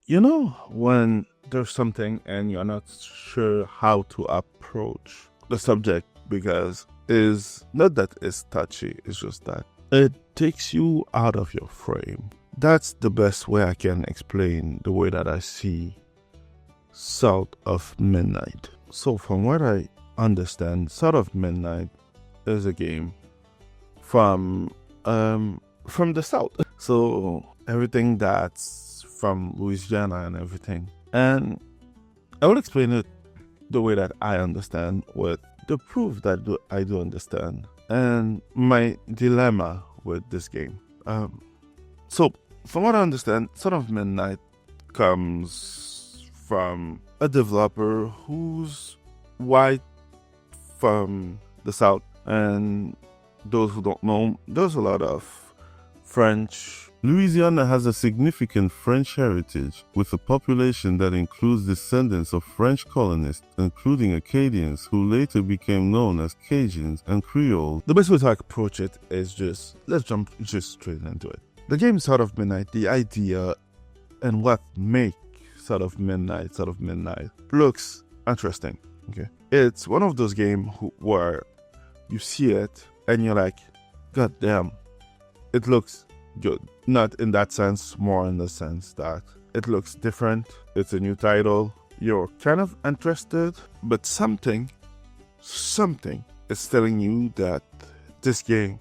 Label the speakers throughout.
Speaker 1: You know, when there's something and you're not sure how to approach the subject because is not that it's touchy, it's just that it takes you out of your frame. That's the best way I can explain the way that I see South of Midnight. So from what I understand, South of Midnight is a game from the South. So everything that's from Louisiana and everything. And I will explain it the way that I understand with the proof that I do understand and my dilemma with this game. So from what I understand, Son of Midnight comes from a developer who's white from the South. And those who don't know, there's a lot of French. Louisiana has a significant French heritage, with a population that includes descendants of French colonists, including Acadians, who later became known as Cajuns and Creoles. The best way to approach it is let's jump straight into it. The game South of Midnight, the idea and what makes South of Midnight looks interesting. Okay, it's one of those games where you see it and you're like, God damn, it looks good. Not in that sense, more in the sense that it looks different. It's a new title. You're kind of interested, but something is telling you that this game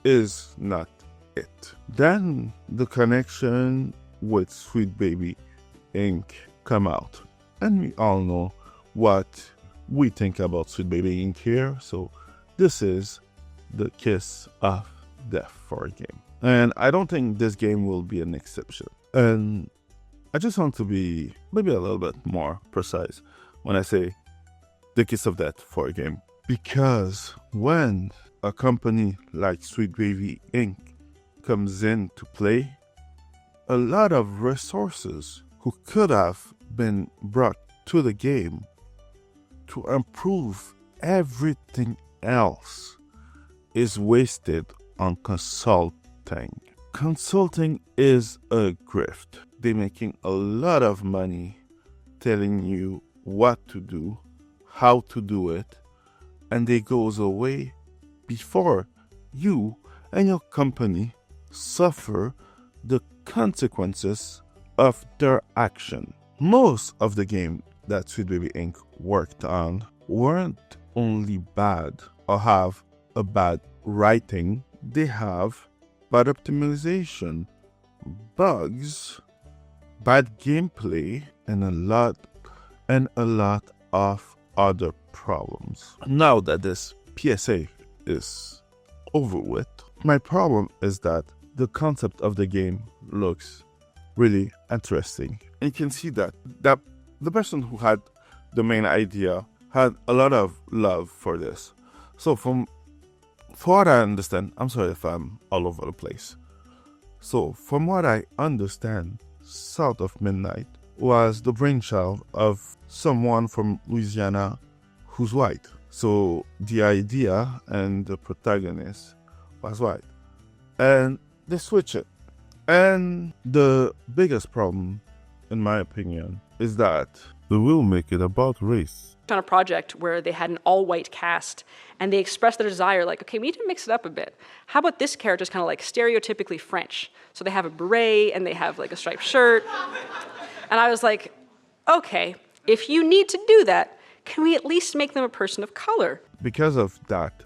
Speaker 1: is not it. Then the connection with Sweet Baby Inc. come out. And we all know what we think about Sweet Baby Inc. here. So this is the kiss of death for a game. And I don't think this game will be an exception. And I just want to be maybe a little bit more precise when I say the kiss of death for a game. Because when a company like Sweet Baby Inc. comes in to play, a lot of resources who could have been brought to the game to improve everything else is wasted on consulting. Consulting is a grift. They're making a lot of money telling you what to do, how to do it, and they goes away before you and your company suffer the consequences of their action. Most of the game that Sweet Baby Inc. worked on weren't only bad or have a bad writing, they have bad optimization, bugs, bad gameplay, and a lot of other problems. Now that this PSA is over with, my problem is that the concept of the game looks really interesting. And you can see that the person who had the main idea had a lot of love for this. So for what I understand, I'm sorry if I'm all over the place. So from what I understand, South of Midnight was the brainchild of someone from Louisiana who's white. So the idea and the protagonist was white. And they switch it. And the biggest problem, in my opinion, is that they will make it about race.
Speaker 2: On a project where they had an all-white cast and they expressed their desire, like, okay, we need to mix it up a bit. How about this character's kind of like stereotypically French? So they have a beret and they have like a striped shirt. And I was like, okay, if you need to do that, can we at least make them a person of color?
Speaker 1: Because of that,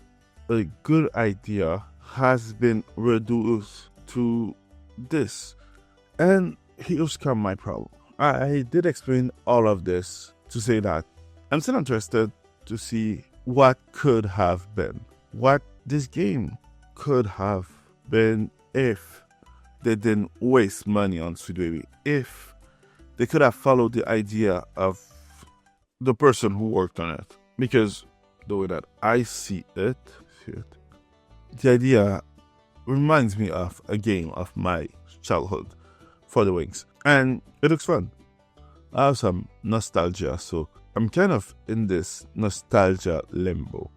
Speaker 1: a good idea has been reduced to this. And here's come my problem. I did explain all of this to say that I'm still interested to see what could have been, what this game could have been if they didn't waste money on Sweet Baby, if they could have followed the idea of the person who worked on it. Because the way that I see it, the idea reminds me of a game of my childhood, For the Wings, and it looks fun. I have some nostalgia, so I'm kind of in this nostalgia limbo,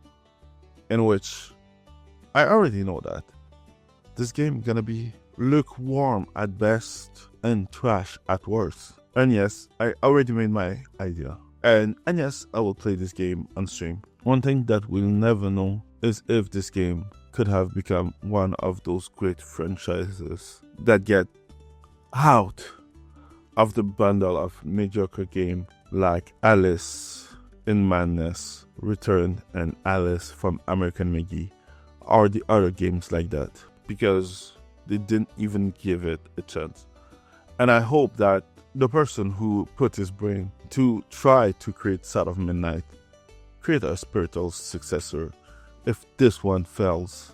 Speaker 1: in which I already know that this game gonna be lukewarm at best and trash at worst. And yes, I already made my idea. And yes, I will play this game on stream. One thing that we'll never know is if this game could have become one of those great franchises that get out of the bundle of mediocre game like Alice in Madness, Return, and Alice from American McGee, or the other games like that, because they didn't even give it a chance. And I hope that the person who put his brain to try to create Side of Midnight create a spiritual successor if this one fails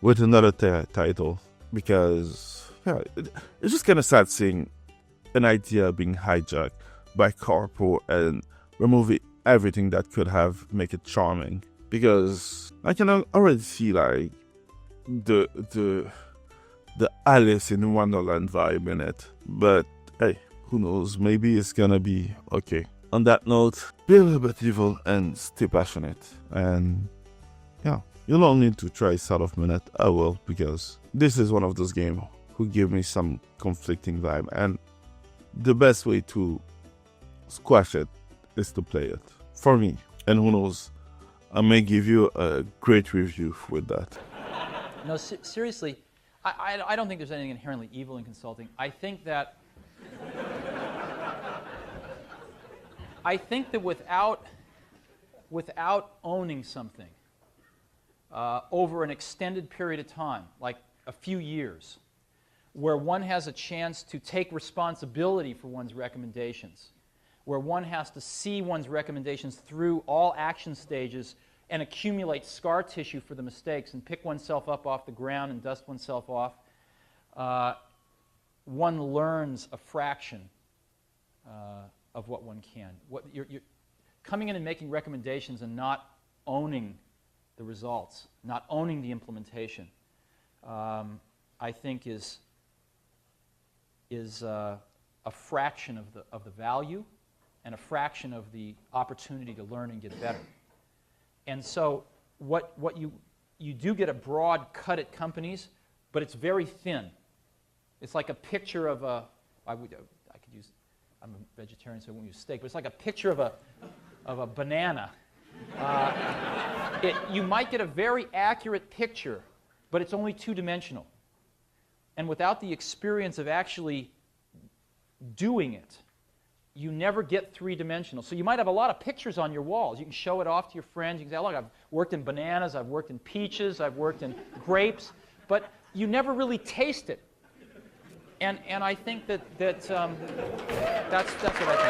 Speaker 1: with another title, because yeah, it's just kind of sad seeing an idea being hijacked by Corpo and removing everything that could have make it charming, because I can already see like the Alice in Wonderland vibe in it. But hey, who knows, maybe it's gonna be okay. On that note, be a little bit evil and stay passionate. And yeah, you don't need to try Side of Midnight. I will, because this is one of those games who give me some conflicting vibe, and the best way to squash it is to play it for me. And who knows, I may give you a great review with that.
Speaker 3: No, seriously, I don't think there's anything inherently evil in consulting. I think that without owning something over an extended period of time, like a few years, where one has a chance to take responsibility for one's recommendations, where one has to see one's recommendations through all action stages and accumulate scar tissue for the mistakes and pick oneself up off the ground and dust oneself off, one learns a fraction of what one can. You're coming in and making recommendations and not owning the results, not owning the implementation, I think is a fraction of the value and a fraction of the opportunity to learn and get better. And so what you do get a broad cut at companies, but it's very thin. It's like a picture of a, I could use, I'm a vegetarian so I won't use steak, but it's like a picture of a banana. You might get a very accurate picture, but it's only two-dimensional. And without the experience of actually doing it, you never get three-dimensional. So you might have a lot of pictures on your walls. You can show it off to your friends. You can say, look, I've worked in bananas, I've worked in peaches, I've worked in grapes, but you never really taste it. And I think that's what I think.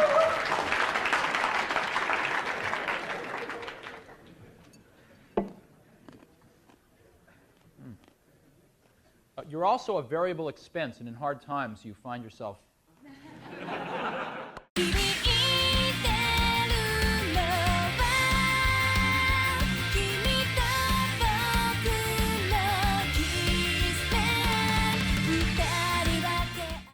Speaker 3: You're also a variable expense, and in hard times you find yourself